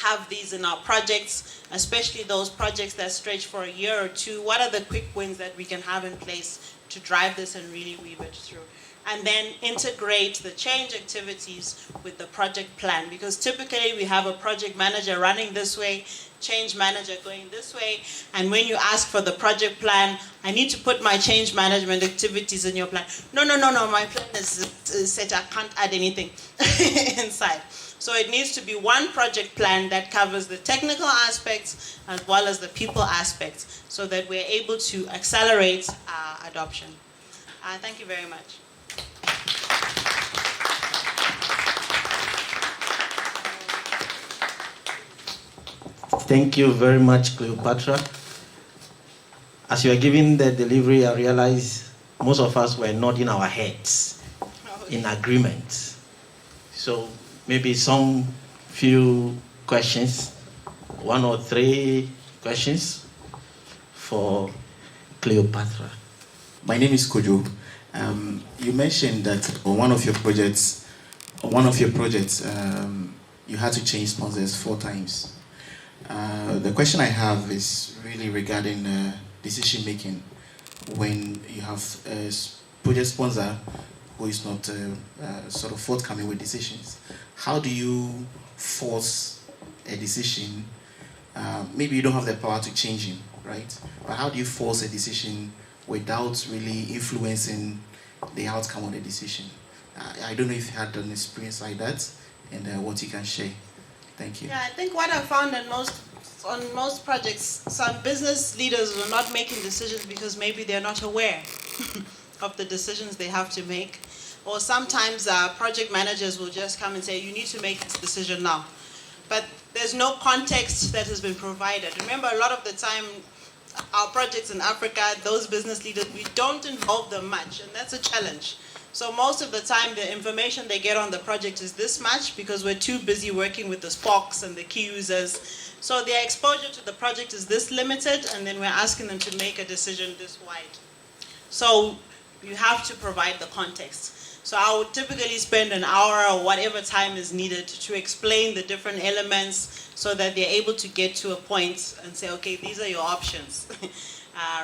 have these in our projects, especially those projects that stretch for a year or two. What are the quick wins that we can have in place to drive this and really weave it through? And then integrate the change activities with the project plan, because typically we have a project manager running this way, change manager going this way, and when you ask for the project plan, I need to put my change management activities in your plan. No, my plan is set, I can't add anything inside. So it needs to be one project plan that covers the technical aspects as well as the people aspects, so that we're able to accelerate adoption. Thank you very much. Thank you very much, Cleopatra. As you are giving the delivery, I realized most of us were nodding our heads in agreement. So maybe some few questions, 1 or 3 questions for Cleopatra. My name is Kojo. You mentioned that on one of your projects, you had to change sponsors 4 times. The question I have is really regarding decision making. When you have a project sponsor who is not sort of forthcoming with decisions, how do you force a decision? Maybe you don't have the power to change him, right? But how do you force a decision without really influencing the outcome of the decision? I don't know if you had an experience like that, and what you can share. Thank you. Yeah, I think what I found on most projects, some business leaders were not making decisions because maybe they're not aware of the decisions they have to make. Or sometimes project managers will just come and say, you need to make this decision now. But there's no context that has been provided. Remember, a lot of the time, our projects in Africa, those business leaders, we don't involve them much, and that's a challenge. So most of the time, the information they get on the project is this much because we're too busy working with the SPOCs and the key users. So their exposure to the project is this limited, and then we're asking them to make a decision this wide. So you have to provide the context. So I would typically spend an hour or whatever time is needed to explain the different elements so that they're able to get to a point and say, okay, these are your options,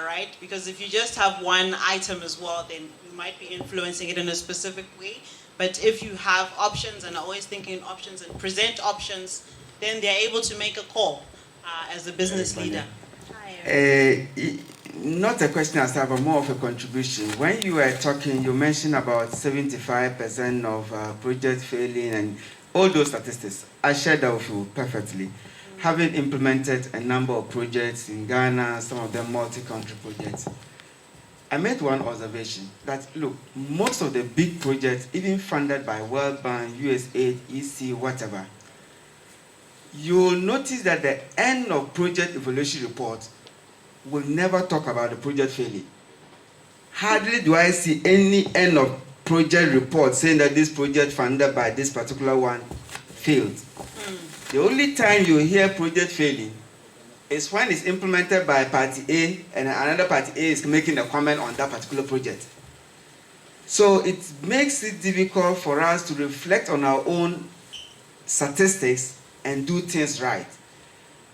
right? Because if you just have one item as well, then you might be influencing it in a specific way. But if you have options and are always thinking options and present options, then they're able to make a call as a business leader. Not a question as but more of a contribution. When you were talking, you mentioned about 75% of projects failing and all those statistics. I share that with you perfectly. Having implemented a number of projects in Ghana, some of them multi-country projects, I made one observation that, look, most of the big projects, even funded by World Bank, USAID, EC, whatever, you'll notice that the end of project evaluation report will never talk about the project failing. Hardly do I see any end of project report saying that this project funded by this particular one failed. The only time you hear project failing is when it's implemented by party A and another party A is making a comment on that particular project. So it makes it difficult for us to reflect on our own statistics and do things right.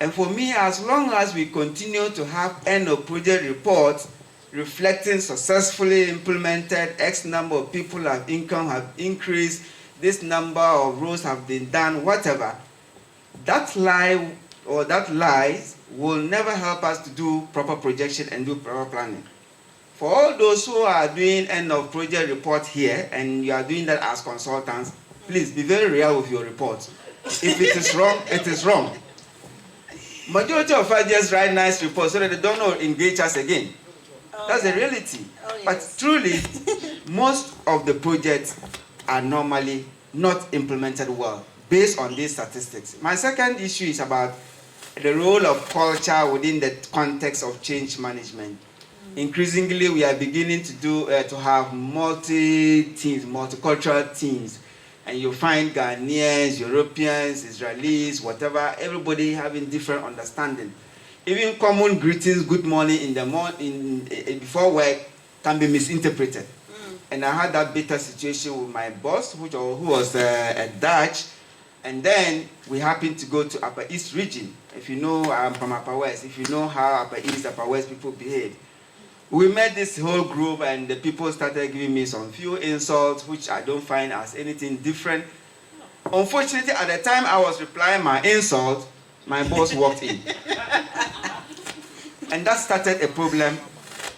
And for me, as long as we continue to have end of project reports reflecting successfully implemented, X number of people have income have increased, this number of roads have been done, whatever, that lie or that lies will never help us to do proper projection and do proper planning. For all those who are doing end of project report here and you are doing that as consultants, please be very real with your reports. If it is wrong, it is wrong. Majority of us just write nice reports so that they don't know engage us again. That's the reality. Yes. But truly, most of the projects are normally not implemented well based on these statistics. My second issue is about the role of culture within the context of change management. Increasingly, we are beginning to have multi-teams, multicultural teams. And you find Ghanaians, Europeans, Israelis, whatever, everybody having different understanding. Even common greetings, good morning in the morning, before work, can be misinterpreted. And I had that bitter situation with my boss, who was a Dutch, and then we happened to go to Upper East region. If you know, I'm from Upper West. If you know how Upper East, Upper West people behave. We met this whole group and the people started giving me some few insults, which I don't find as anything different. Unfortunately, at the time I was replying my insult, my boss walked in. And that started a problem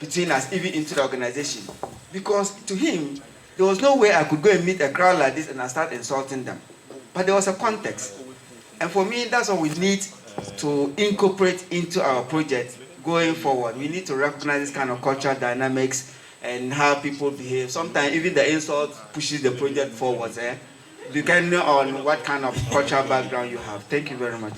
between us, even into the organization. Because to him, there was no way I could go and meet a crowd like this and I start insulting them. but there was a context. And for me, that's what we need to incorporate into our project going forward. We need to recognize this kind of cultural dynamics and how people behave. Sometimes even the insult pushes the project forward, depending on what kind of cultural background you have. Thank you very much.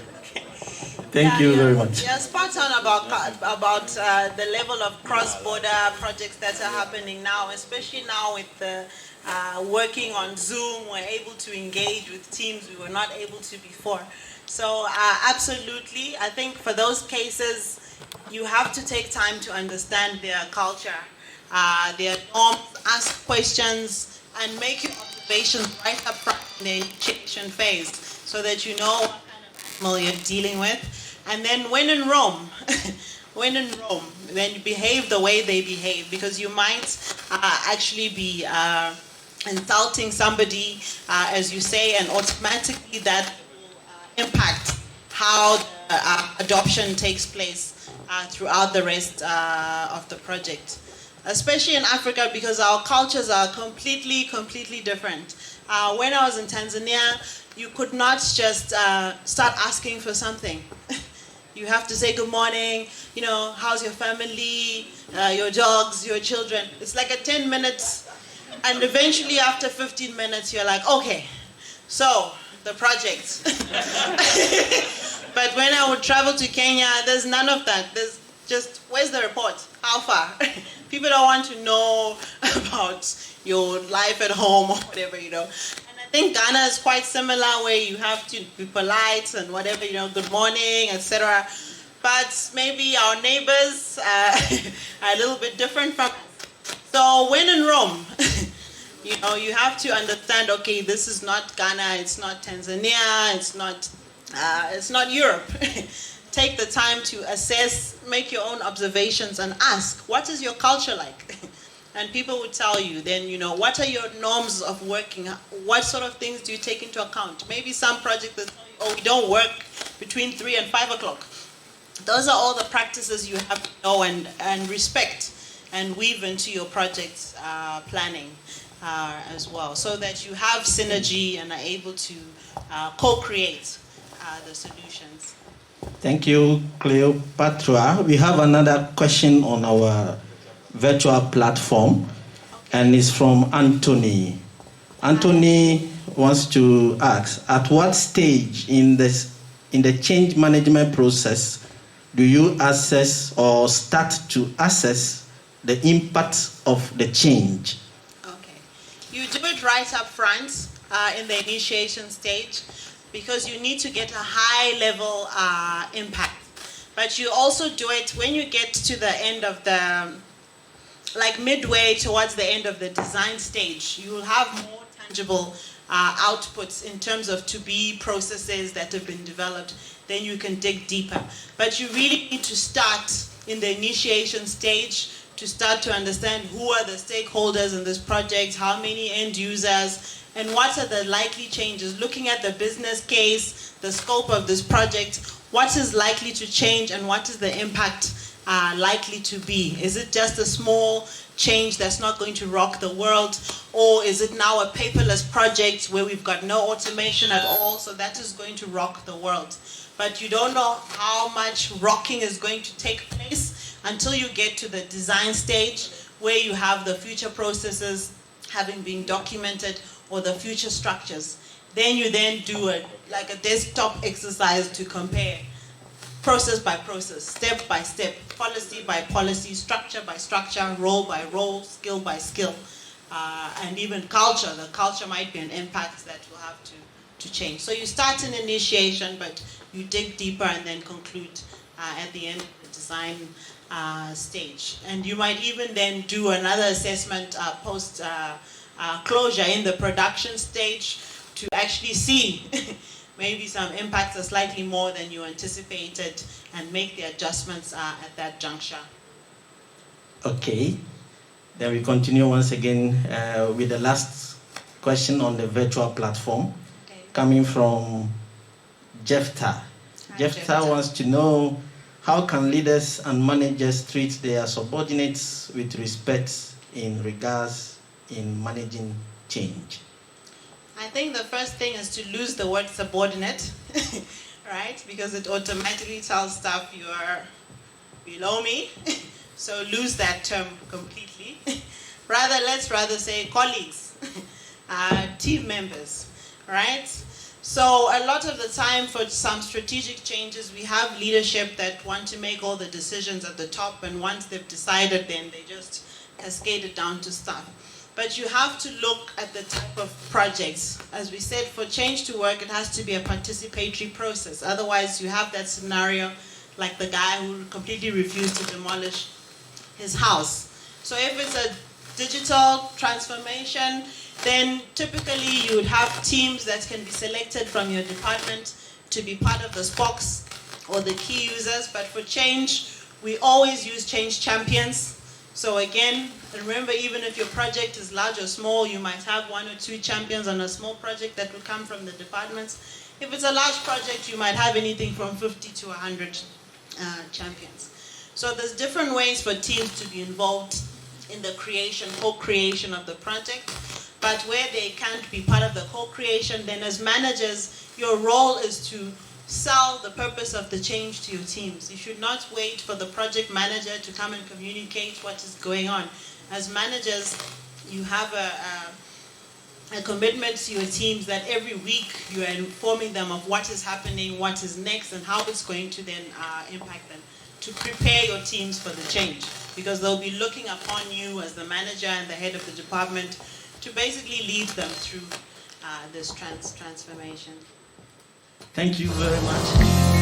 Thank you very much. Yeah, spot on about the level of cross-border projects that are happening now, especially now with the working on Zoom. We're able to engage with teams we were not able to before. So absolutely, I think for those cases, you have to take time to understand their culture, their norms, ask questions, and make your observations right up front in the initiation phase so that you know what kind of animal you're dealing with. And then when in Rome, then you behave the way they behave, because you might actually be insulting somebody, as you say, and automatically that will impact how the adoption takes place throughout the rest of the project. Especially in Africa, because our cultures are completely different. When I was in Tanzania, you could not just start asking for something. You have to say good morning, how's your family, your dogs, your children. It's like a 10 minutes, and eventually after 15 minutes, you're like, okay, so the project. But when I would travel to Kenya, there's none of that. There's just, where's the report? How far? People don't want to know about your life at home or whatever, And I think Ghana is quite similar, where you have to be polite and whatever, good morning, etc. But maybe our neighbors are a little bit different from us. So when in Rome, you have to understand, okay, this is not Ghana, it's not Tanzania, it's not Europe. Take the time to assess, make your own observations, and ask, what is your culture like? And people would tell you, then, what are your norms of working? What sort of things do you take into account? Maybe some project that, we don't work between 3 and 5 o'clock. Those are all the practices you have to know and respect and weave into your project planning as well, so that you have synergy and are able to co-create the solutions. Thank you, Cleopatra. We have another question on our virtual platform, and it's from Anthony. Anthony wants to ask, at what stage in the change management process do you assess or start to assess the impact of the change? Okay. You do it right up front in the initiation stage, because you need to get a high level impact. But you also do it when you get to the end of midway towards the end of the design stage. You will have more tangible outputs in terms of to-be processes that have been developed. Then you can dig deeper. But you really need to start in the initiation stage to start to understand who are the stakeholders in this project, how many end users, and what are the likely changes. Looking at the business case, the scope of this project, what is likely to change and what is the impact likely to be? Is it just a small change that's not going to rock the world? Or is it now a paperless project where we've got no automation at all, so that is going to rock the world? But you don't know how much rocking is going to take place until you get to the design stage, where you have the future processes having been documented, or the future structures. Then you do a desktop exercise to compare process by process, step by step, policy by policy, structure by structure, role by role, skill by skill, and even culture. The culture might be an impact that will have to change. So you start in initiation, but you dig deeper and then conclude at the end of the design stage. And you might even then do another assessment post closure in the production stage to actually see maybe some impacts are slightly more than you anticipated, and make the adjustments at that juncture. Okay. Then we continue once again with the last question on the virtual platform, coming from Jefta. Jefta wants to know, how can leaders and managers treat their subordinates with respect in regards in managing change? I think the first thing is to lose the word subordinate, right? Because it automatically tells staff you are below me. So lose that term completely. Let's rather say colleagues, team members, right? So a lot of the time for some strategic changes, we have leadership that want to make all the decisions at the top, and once they've decided, then they just cascade it down to staff. But you have to look at the type of projects. As we said, for change to work, it has to be a participatory process. Otherwise, you have that scenario like the guy who completely refused to demolish his house. So if it's a digital transformation, then typically you would have teams that can be selected from your department to be part of the spokes or the key users. But for change, we always use change champions. So again, remember, even if your project is large or small, you might have 1 or 2 champions on a small project that will come from the departments. If it's a large project, you might have anything from 50 to 100 champions. So there's different ways for teams to be involved in the co-creation of the project. But where they can't be part of the co-creation, then as managers, your role is to sell the purpose of the change to your teams. You should not wait for the project manager to come and communicate what is going on. As managers, you have a commitment to your teams that every week you are informing them of what is happening, what is next, and how it's going to then impact them, to prepare your teams for the change. Because they'll be looking upon you as the manager and the head of the department to basically lead them through this transformation. Thank you very much.